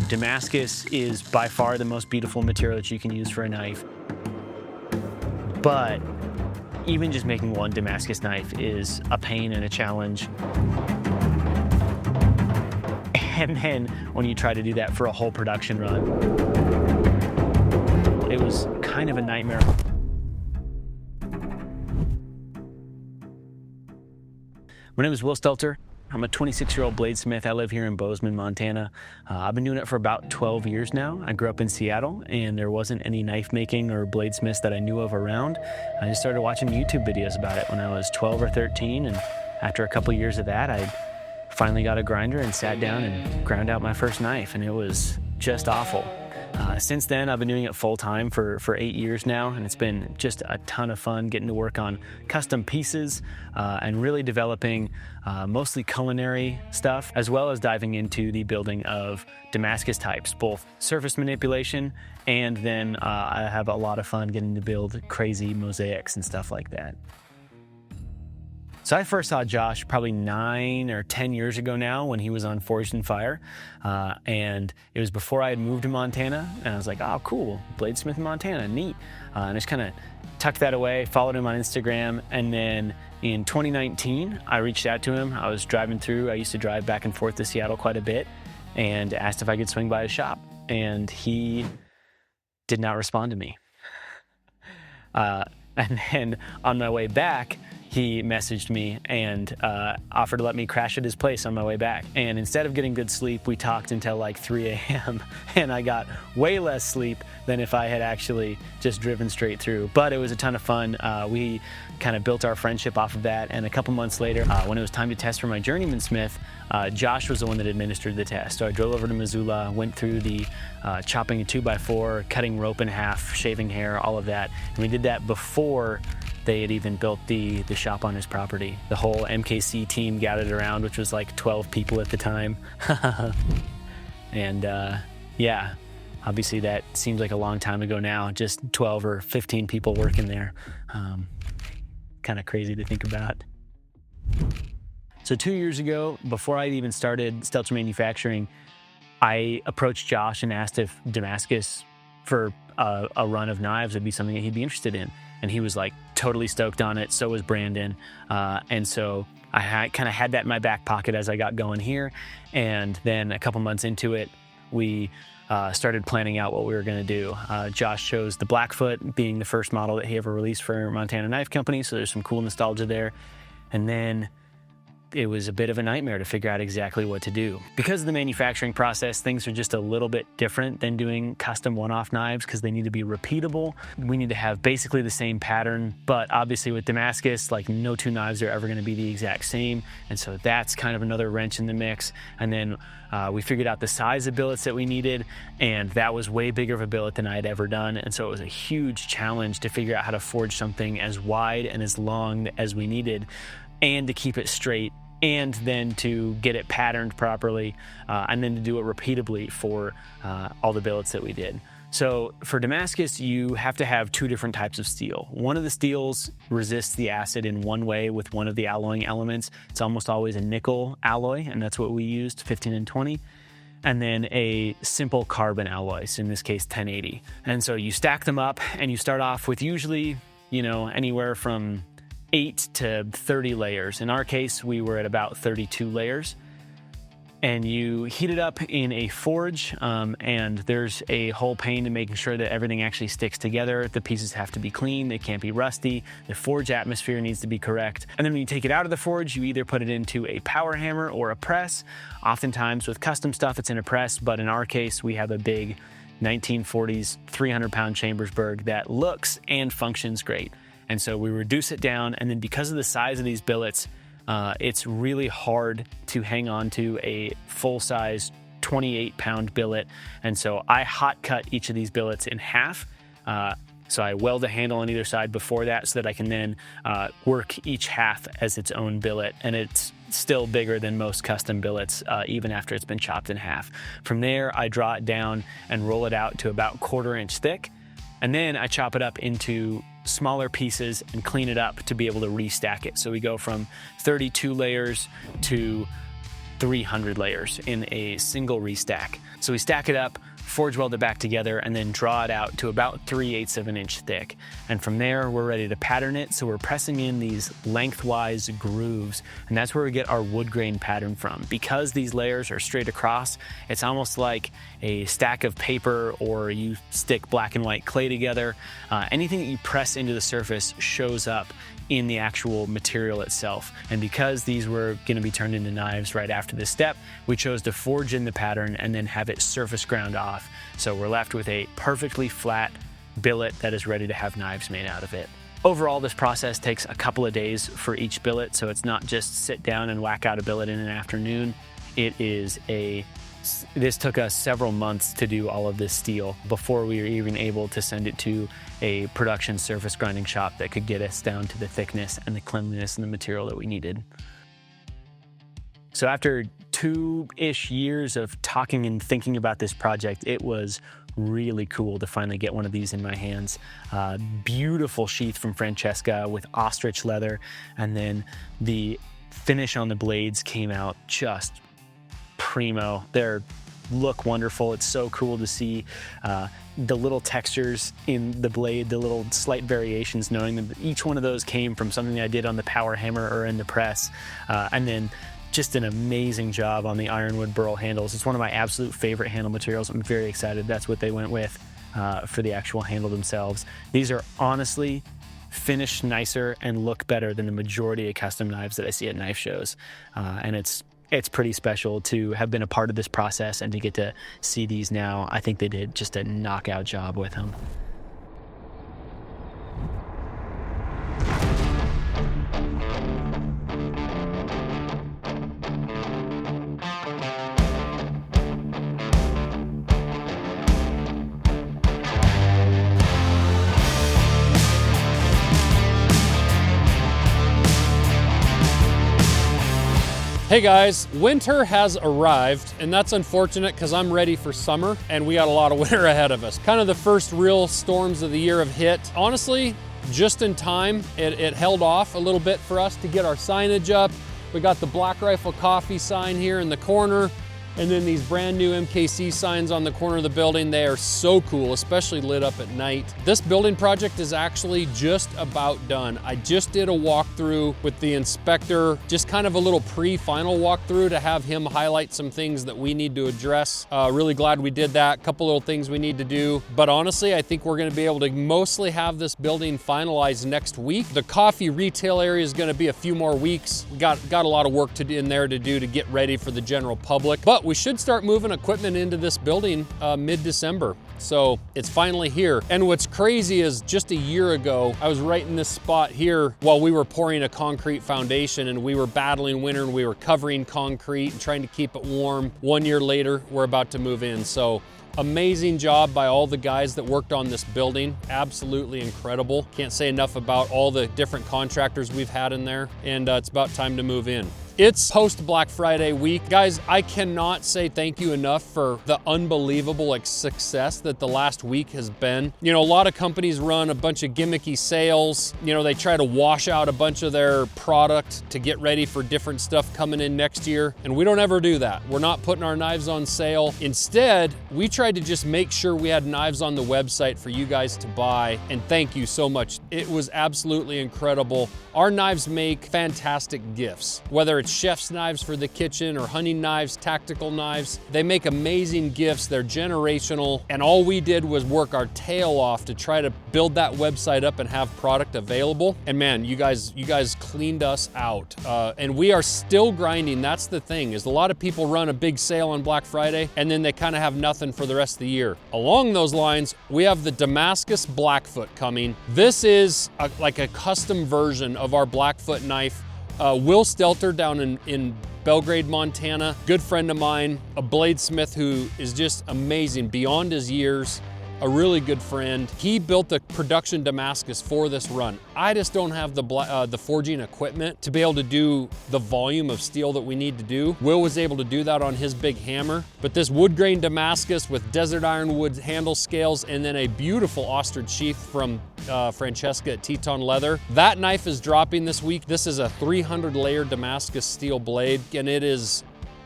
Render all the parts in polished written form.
Damascus is by far the most beautiful material that you can use for a knife. But even just making one Damascus knife is a pain and a challenge. And then when you try to do that for a whole production run, it was kind of a nightmare. My name is Will Stelter. I'm a 26-year-old bladesmith. I live here in Bozeman, Montana. I've been doing it for about 12 years now. I grew up in Seattle, and there wasn't any knife making or bladesmiths that I knew of around. I just started watching YouTube videos about it when I was 12 or 13, and after a couple years of that, I finally got a grinder and sat down and ground out my first knife, and it was just awful. Since then, I've been doing it full-time for 8 years now, and it's been just a ton of fun getting to work on custom pieces and really developing mostly culinary stuff, as well as diving into the building of Damascus types, both surface manipulation, and then I have a lot of fun getting to build crazy mosaics and stuff like that. So I first saw Josh probably 9 or 10 years ago now when he was on Forged in Fire. And it was before I had moved to Montana. And I was like, oh, cool, bladesmith in Montana, neat. And I just kind of tucked that away, followed him on Instagram. And then in 2019, I reached out to him. I was driving through. I used to drive back and forth to Seattle quite a bit and asked if I could swing by his shop. And he did not respond to me. And then on my way back, he messaged me and offered to let me crash at his place on my way back. And instead of getting good sleep, we talked until like 3 a.m. and I got way less sleep than if I had actually just driven straight through. But it was a ton of fun. We kind of built our friendship off of that. And a couple months later, when it was time to test for my journeyman smith, Josh was the one that administered the test. So I drove over to Missoula, went through the chopping a 2x4, cutting rope in half, shaving hair, all of that. And we did that before they had even built the shop on his property. The whole MKC team gathered around, which was like 12 people at the time. And yeah, obviously that seems like a long time ago now, just 12 or 15 people working there. Kind of crazy to think about. So 2 years ago, before I'd even started Stelter Manufacturing, I approached Josh and asked if Damascus for a run of knives would be something that he'd be interested in. And he was like totally stoked on it. So was Brandon. And so I kind of had that in my back pocket as I got going here. And then a couple months into it, we started planning out what we were going to do. Josh chose the Blackfoot, being the first model that he ever released for Montana Knife Company. So there's some cool nostalgia there. And then it was a bit of a nightmare to figure out exactly what to do. Because of the manufacturing process, things are just a little bit different than doing custom one-off knives because they need to be repeatable. We need to have basically the same pattern, but obviously with Damascus, like no two knives are ever going to be the exact same. And so that's kind of another wrench in the mix. And then we figured out the size of billets that we needed, and that was way bigger of a billet than I had ever done. And so it was a huge challenge to figure out how to forge something as wide and as long as we needed, and to keep it straight, and then to get it patterned properly, and then to do it repeatably for all the billets that we did. So for Damascus, you have to have 2 different types of steel. One of the steels resists the acid in one way with one of the alloying elements. It's almost always a nickel alloy, and that's what we used, 15 and 20. And then a simple carbon alloy, so in this case 1080. And so you stack them up, and you start off with usually, anywhere from 8 to 30 layers. In our case, we were at about 32 layers. And you heat it up in a forge, and there's a whole pain to making sure that everything actually sticks together. The pieces have to be clean, they can't be rusty, the forge atmosphere needs to be correct. And then when you take it out of the forge, you either put it into a power hammer or a press. Oftentimes with custom stuff, it's in a press, but in our case, we have a big 1940s 300-pound Chambersburg that looks and functions great. And so we reduce it down, and then because of the size of these billets, it's really hard to hang on to a full-size 28-pound billet. And so I hot cut each of these billets in half. So I weld a handle on either side before that so that I can then work each half as its own billet. And it's still bigger than most custom billets, even after it's been chopped in half. From there, I draw it down and roll it out to about 1/4 inch thick. And then I chop it up into smaller pieces and clean it up to be able to restack it. So we go from 32 layers to 300 layers in a single restack. So we stack it up, forge weld it back together, and then draw it out to about 3/8 of an inch thick. And from there, we're ready to pattern it. So we're pressing in these lengthwise grooves, and that's where we get our wood grain pattern from. Because these layers are straight across, it's almost like a stack of paper, or you stick black and white clay together. Anything that you press into the surface shows up in the actual material itself. And because these were going to be turned into knives right after this step, we chose to forge in the pattern and then have it surface ground off. So we're left with a perfectly flat billet that is ready to have knives made out of it. Overall, this process takes a couple of days for each billet, so it's not just sit down and whack out a billet in an afternoon. This took us several months to do all of this steel before we were even able to send it to a production surface grinding shop that could get us down to the thickness and the cleanliness and the material that we needed. So after 2-ish years of talking and thinking about this project, it was really cool to finally get one of these in my hands. Beautiful sheath from Francesca with ostrich leather, and then the finish on the blades came out just primo. They look wonderful. It's so cool to see the little textures in the blade, the little slight variations, knowing that each one of those came from something I did on the power hammer or in the press. And then just an amazing job on the ironwood burl handles. It's one of my absolute favorite handle materials. I'm very excited that's what they went with for the actual handle themselves. These are honestly finished nicer and look better than the majority of custom knives that I see at knife shows. And it's pretty special to have been a part of this process and to get to see these now. I think they did just a knockout job with them. Hey guys, winter has arrived, and that's unfortunate because I'm ready for summer and we got a lot of winter ahead of us. Kind of the first real storms of the year have hit. Honestly, just in time. It held off a little bit for us to get our signage up. We got the Black Rifle Coffee sign here in the corner, and then these brand new MKC signs on the corner of the building. They are so cool, especially lit up at night. This building project is actually just about done. I just did a walkthrough with the inspector, just kind of a little pre-final walkthrough to have him highlight some things that we need to address. Really glad we did that. Couple little things we need to do. But honestly, I think we're gonna be able to mostly have this building finalized next week. The coffee retail area is gonna be a few more weeks. We got a lot of work in there to do to get ready for the general public. But we should start moving equipment into this building mid-December. So it's finally here. And what's crazy is just a year ago, I was right in this spot here while we were pouring a concrete foundation and we were battling winter and we were covering concrete and trying to keep it warm. 1 year later, we're about to move in. So amazing job by all the guys that worked on this building. Absolutely incredible. Can't say enough about all the different contractors we've had in there. And it's about time to move in. It's post Black Friday week. Guys, I cannot say thank you enough for the unbelievable success that the last week has been. You know, a lot of companies run a bunch of gimmicky sales. You know, they try to wash out a bunch of their product to get ready for different stuff coming in next year. And we don't ever do that. We're not putting our knives on sale. Instead, we tried to just make sure we had knives on the website for you guys to buy. And thank you so much. It was absolutely incredible. Our knives make fantastic gifts, whether it's chef's knives for the kitchen or hunting knives, tactical knives. They make amazing gifts. They're generational. And all we did was work our tail off to try to build that website up and have product available. And man, you guys cleaned us out. And we are still grinding. That's the thing, is a lot of people run a big sale on Black Friday and then they kind of have nothing for the rest of the year. Along those lines, we have the Damascus Blackfoot coming. This is like a custom version of our Blackfoot knife. Will Stelter down in Belgrade, Montana, good friend of mine, a bladesmith who is just amazing beyond his years, a really good friend. He built the production Damascus for this run. I just don't have the forging equipment to be able to do the volume of steel that we need to do. Will was able to do that on his big hammer, but this wood grain Damascus with desert ironwood handle scales and then a beautiful ostrich sheath from Francesca at Teton Leather. That knife is dropping this week. This is a 300 layer Damascus steel blade, and it is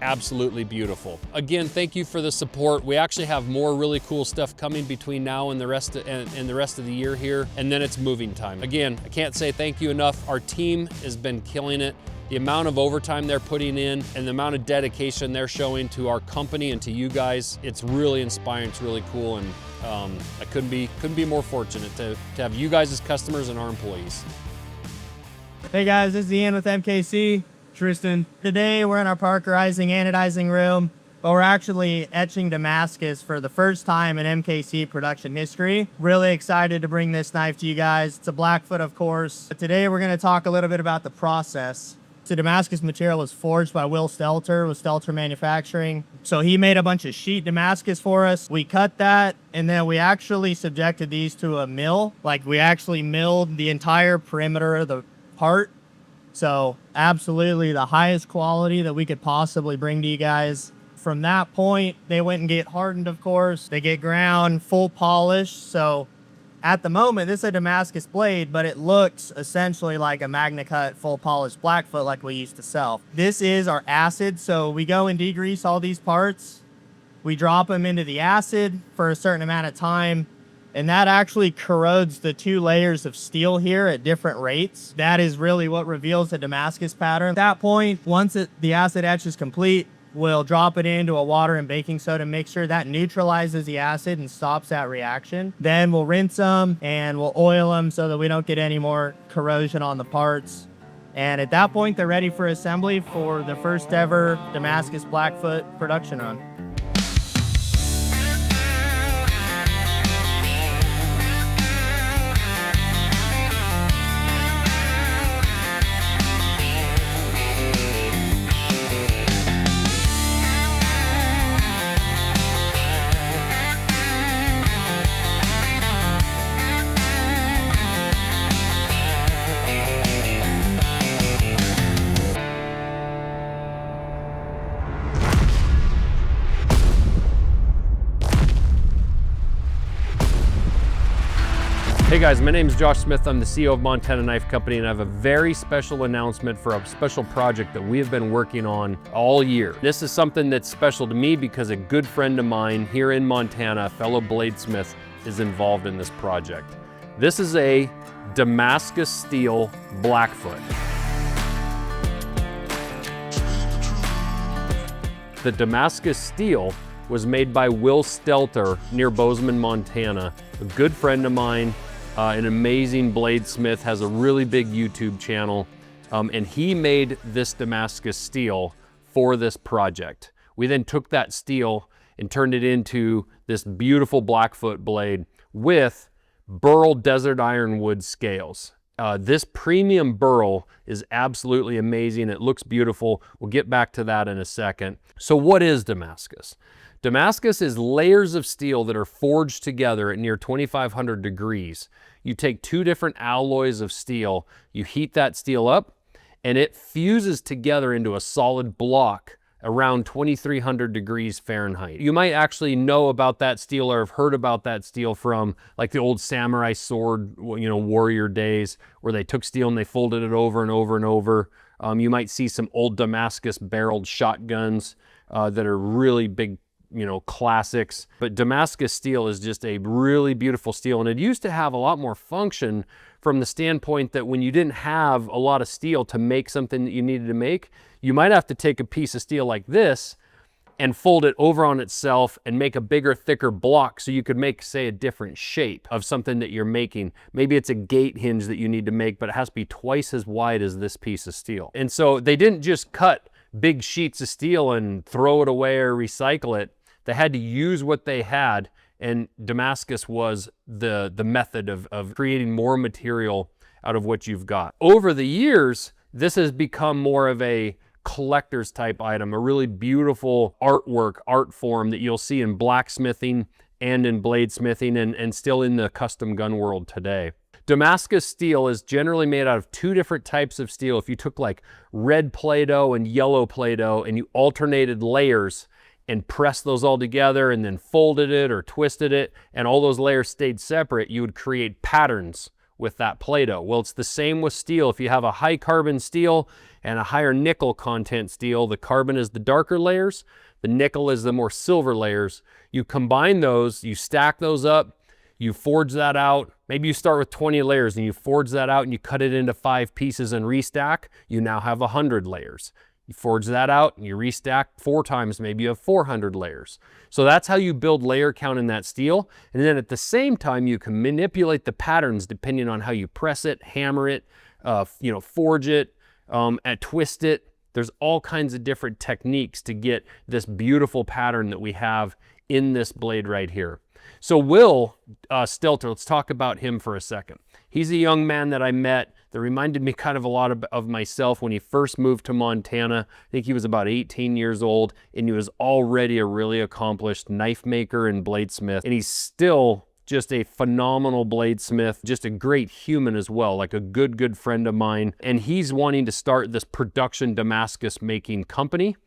absolutely beautiful. Again, thank you for the support. We actually have more really cool stuff coming between now and the rest of the year here, and then it's moving time. Again, I can't say thank you enough. Our team has been killing it. The amount of overtime they're putting in and the amount of dedication they're showing to our company and to you guys, it's really inspiring, it's really cool, and I couldn't be more fortunate to have you guys as customers and our employees. Hey guys, this is Ian with MKC. Tristan. Today we're in our parkerizing, anodizing room, but we're actually etching Damascus for the first time in MKC production history. Really excited to bring this knife to you guys. It's a Blackfoot, of course. But today we're going to talk a little bit about the process. The Damascus material was forged by Will Stelter with Stelter Manufacturing. So he made a bunch of sheet Damascus for us. We cut that, and then we actually subjected these to a mill. Like, we actually milled the entire perimeter of the part. So absolutely the highest quality that we could possibly bring to you guys. From that point, they went and get hardened, of course. They get ground, full polish. So at the moment, this is a Damascus blade, but it looks essentially like a Magna Cut full polished Blackfoot like we used to sell. This is our acid, so we go and degrease all these parts. We drop them into the acid for a certain amount of time, and that actually corrodes the 2 layers of steel here at different rates. That is really what reveals the Damascus pattern. At that point, once the acid etch is complete, we'll drop it into a water and baking soda mixture that neutralizes the acid and stops that reaction. Then we'll rinse them and we'll oil them so that we don't get any more corrosion on the parts. And at that point, they're ready for assembly for the first ever Damascus Blackfoot production run. Hey guys, my name is Josh Smith. I'm the CEO of Montana Knife Company, and I have a very special announcement for a special project that we have been working on all year. This is something that's special to me because a good friend of mine here in Montana, a fellow bladesmith, is involved in this project. This is a Damascus steel Blackfoot. The Damascus steel was made by Will Stelter near Bozeman, Montana, a good friend of mine. An amazing bladesmith, has a really big YouTube channel, and he made this Damascus steel for this project. We then took that steel and turned it into this beautiful Blackfoot blade with burl desert ironwood scales. This premium burl is absolutely amazing. It looks beautiful. We'll get back to that in a second. So what is Damascus? Damascus is layers of steel that are forged together at near 2,500 degrees. You take 2 different alloys of steel, you heat that steel up, and it fuses together into a solid block around 2,300 degrees Fahrenheit. You might actually know about that steel or have heard about that steel from like the old samurai sword, warrior days, where they took steel and they folded it over and over and over. You might see some old Damascus barreled shotguns that are really big, classics. But Damascus steel is just a really beautiful steel, and it used to have a lot more function from the standpoint that when you didn't have a lot of steel to make something that you needed to make, you might have to take a piece of steel like this and fold it over on itself and make a bigger, thicker block so you could make, say, a different shape of something that you're making. Maybe it's a gate hinge that you need to make, but it has to be twice as wide as this piece of steel. And so they didn't just cut big sheets of steel and throw it away or recycle it. They had to use what they had, and Damascus was the method of creating more material out of what you've got. Over the years, this has become more of a collector's type item, a really beautiful art form that you'll see in blacksmithing and in bladesmithing and still in the custom gun world today. Damascus steel is generally made out of 2 different types of steel. If you took like red Play-Doh and yellow Play-Doh and you alternated layers and pressed those all together and then folded it or twisted it, and all those layers stayed separate, you would create patterns with that Play-Doh. Well, it's the same with steel. If you have a high carbon steel and a higher nickel content steel, the carbon is the darker layers, the nickel is the more silver layers. You combine those, you stack those up, you forge that out. Maybe you start with 20 layers and you forge that out and you cut it into 5 pieces and restack. You now have 100 layers. You forge that out and you restack 4 times, maybe you have 400 layers. So that's how you build layer count in that steel. And then at the same time, you can manipulate the patterns depending on how you press it, hammer it, forge it, and twist it. There's all kinds of different techniques to get this beautiful pattern that we have in this blade right here. So Will Stelter, let's talk about him for a second. He's a young man that I met that reminded me kind of a lot of myself when he first moved to Montana. I think he was about 18 years old, and he was already a really accomplished knife maker and bladesmith. And he's still just a phenomenal bladesmith, just a great human as well, like a good friend of mine. And he's wanting to start this production Damascus making company.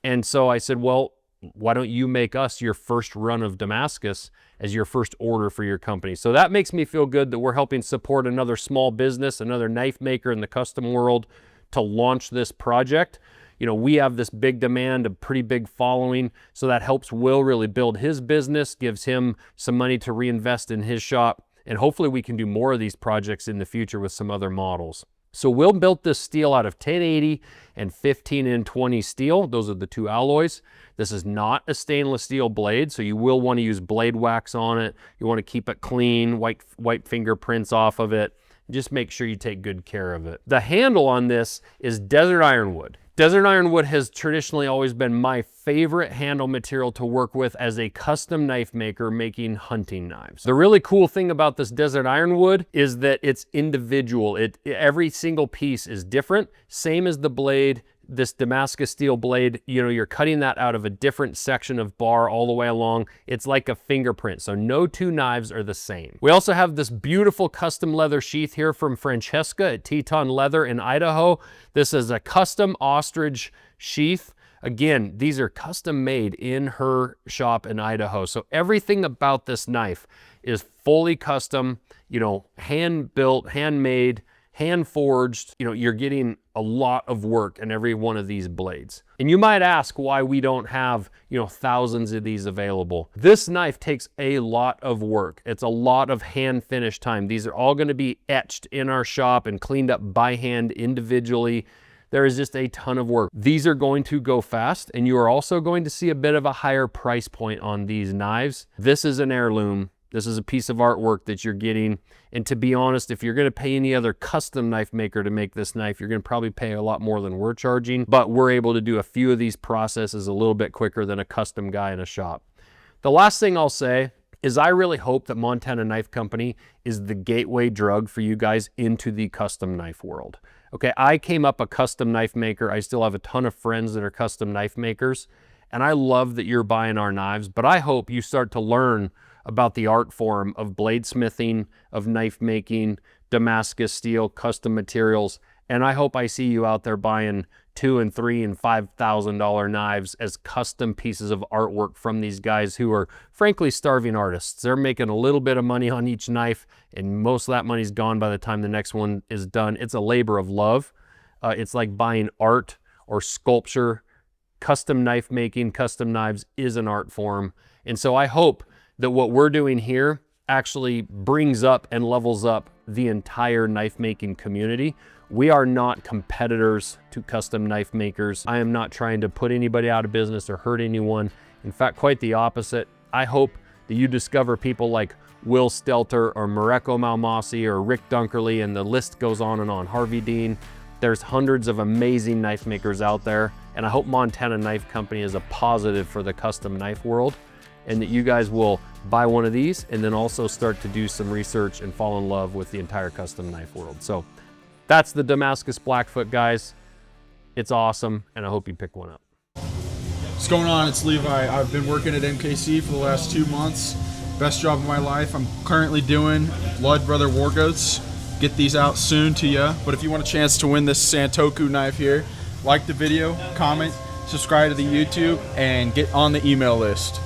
And so I said, well, why don't you make us your first run of Damascus as your first order for your company? So that makes me feel good that we're helping support another small business, another knife maker in the custom world to launch this project. You know, we have this big demand, a pretty big following, so that helps Will really build his business, gives him some money to reinvest in his shop, and hopefully we can do more of these projects in the future with some other models. So Will built this steel out of 1080 and 15N20 steel. Those are the 2 alloys. This is not a stainless steel blade, so you will want to use blade wax on it. You want to keep it clean, wipe fingerprints off of it. Just make sure you take good care of it. The handle on this is desert ironwood. Desert ironwood has traditionally always been my favorite handle material to work with as a custom knife maker making hunting knives. The really cool thing about this desert ironwood is that it's individual. Every single piece is different, same as the blade. This Damascus steel blade, you know, you're cutting that out of a different section of bar all the way along. It's like a fingerprint, so no 2 knives are the same. We also have this beautiful custom leather sheath here from Francesca at Teton Leather in Idaho. This is a custom ostrich sheath. Again, these are custom made in her shop in Idaho. So everything about this knife is fully custom, you know, hand built, handmade, hand forged. You know, you're getting a lot of work in every one of these blades. And you might ask why we don't have, you know, thousands of these available. This knife takes a lot of work. It's a lot of hand finish time. These are all going to be etched in our shop and cleaned up by hand individually. There is just a ton of work. These are going to go fast, and you are also going to see a bit of a higher price point on these knives. This is an heirloom. This is a piece of artwork that you're getting. And to be honest, if you're going to pay any other custom knife maker to make this knife, you're going to probably pay a lot more than we're charging. But we're able to do a few of these processes a little bit quicker than a custom guy in a shop. The last thing I'll say is I really hope that Montana Knife Company is the gateway drug for you guys into the custom knife world. Okay, I came up a custom knife maker. I still have a ton of friends that are custom knife makers, and I love that you're buying our knives, but I hope you start to learn about the art form of bladesmithing, of knife making, Damascus steel, custom materials, and I hope I see you out there buying $2,000 and $3,000 and $5,000 knives as custom pieces of artwork from these guys who are frankly starving artists. They're making a little bit of money on each knife, and most of that money's gone by the time the next one is done. It's a labor of love. It's like buying art or sculpture. Custom knife making, custom knives is an art form. And so I hope that what we're doing here actually brings up and levels up the entire knife making community. We are not competitors to custom knife makers. I am not trying to put anybody out of business or hurt anyone. In fact, quite the opposite. I hope that you discover people like Will Stelter or Mareko Malmasi or Rick Dunkerley, and the list goes on and on, Harvey Dean. There's hundreds of amazing knife makers out there, and I hope Montana Knife Company is a positive for the custom knife world, and that you guys will buy one of these and then also start to do some research and fall in love with the entire custom knife world. So that's the Damascus Blackfoot, guys. It's awesome, and I hope you pick one up. What's going on? It's Levi. I've been working at MKC for the last 2 months. Best job of my life. I'm currently doing Blood Brother War Goats. Get these out soon to you. But if you want a chance to win this Santoku knife here, like the video, comment, subscribe to the YouTube, and get on the email list.